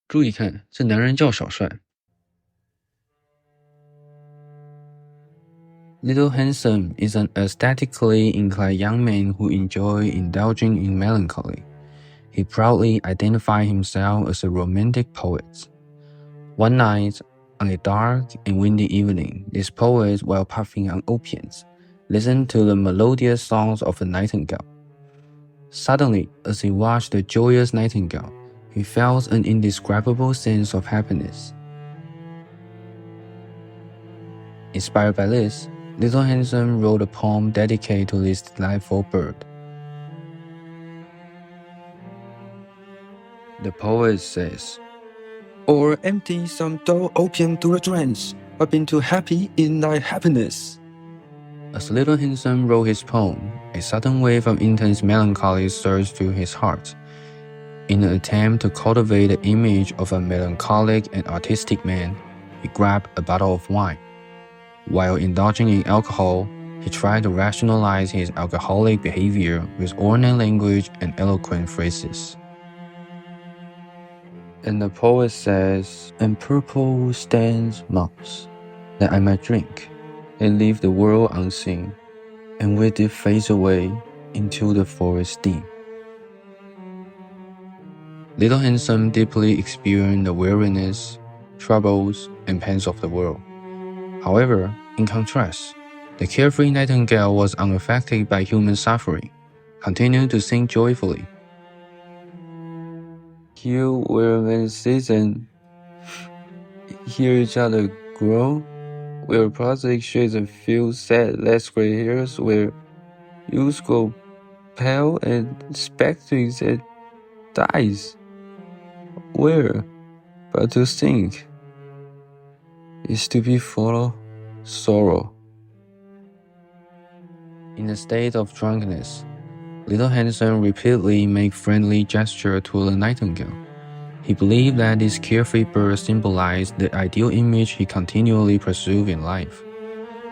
注意看，这男人叫小帅。Little Handsome is an aesthetically inclined young man who enjoys indulging in melancholy. He proudly identified himself as a romantic poet. One night, on a dark and windy evening, this poet, while puffing on opiums, listened to the melodious songs of a nightingale. Suddenly, as he watched the joyous nightingale, he felt an indescribable sense of happiness. Inspired by this, Little Handsome wrote a poem dedicated to this delightful bird. The poet says, "Or empty some dull opium to a trance, but been too happy in thy happiness." As Little Handsome wrote his poem, a sudden wave of intense melancholy surged through his heart. In an attempt to cultivate the image of a melancholic and artistic man, he grabbed a bottle of wine. While indulging in alcohol, he tried to rationalize his alcoholic behavior with ornate language and eloquent phrases. And the poet says, "And purple stands mounts, that I might drink, and leave the world unseen, and with it fades away into the forest dim." Little Handsome deeply experienced the weariness, troubles, and pains of the world. However, in contrast, the carefree nightingale was unaffected by human suffering, continuing to sing joyfully. Here where men sit and hear each other grow, where plastic shades and feel sad less gray hairs, where youth grow pale and spectres and dies. Where, but to think, is to be full of sorrow. In a state of drunkenness, Little Handsome repeatedly made friendly gestures to the nightingale. He believed that this carefree bird symbolized the ideal image he continually pursued in life.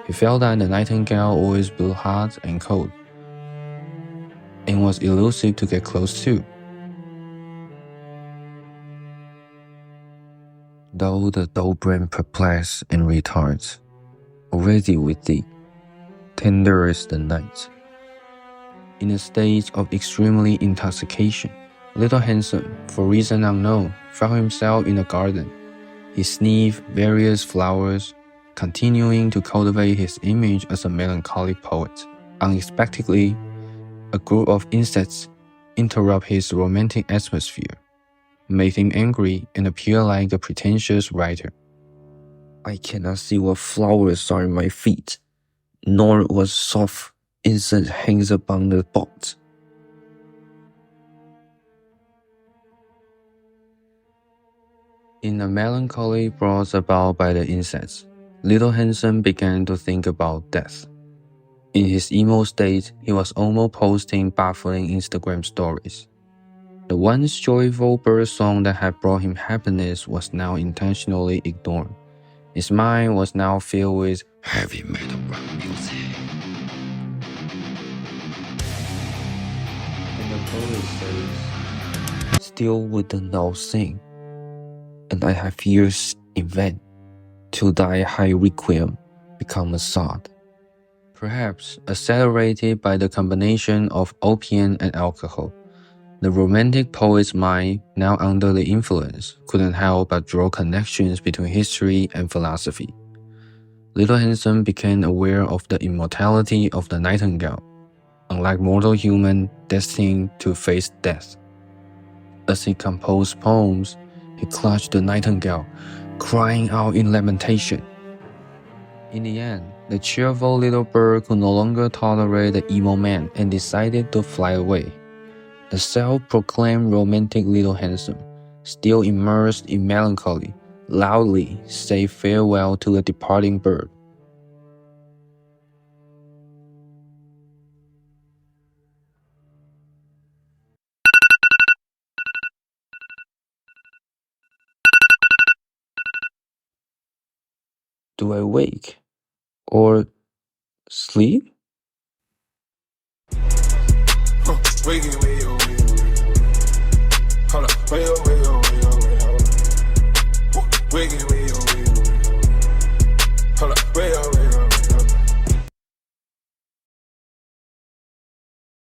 He felt that the nightingale always blew hot and cold, and was elusive to get close to. Though the dull brain perplexed and retards, already with thee, tender is the night. In a state of extremely intoxication, Little Handsome, for reason unknown, found himself in a garden. He sniffed various flowers, continuing to cultivate his image as a melancholic poet. Unexpectedly, a group of insects interrupt his romantic atmosphere, made him angry and appear like a pretentious writer. "I cannot see what flowers are in my feet, nor what soft incense hangs upon the box." In the melancholy brought about by the insects, Little Handsome began to think about death. In his emo state, he was almost posting baffling Instagram stories. The once joyful bird song that had brought him happiness was now intentionally ignored. His mind was now filled with heavy metal rock music. And the poet says, "Still would the note sing, and I have years in vain, till thy high requiem become a sod." Perhaps accelerated by the combination of opium and alcohol, the romantic poet's mind, now under the influence, couldn't help but draw connections between history and philosophy. Little Handsome became aware of the immortality of the nightingale, unlike mortal human destined to face death. As he composed poems, he clutched the nightingale, crying out in lamentation. In the end, the cheerful little bird could no longer tolerate the emo man and decided to fly away. The self-proclaimed romantic Little Handsome, still immersed in melancholy, loudly said farewell to the departing bird. Do I wake or sleep? Wake it, wake it, wake it, wake it. Hold up, wake it, wake it, wake it, wake it. wicked.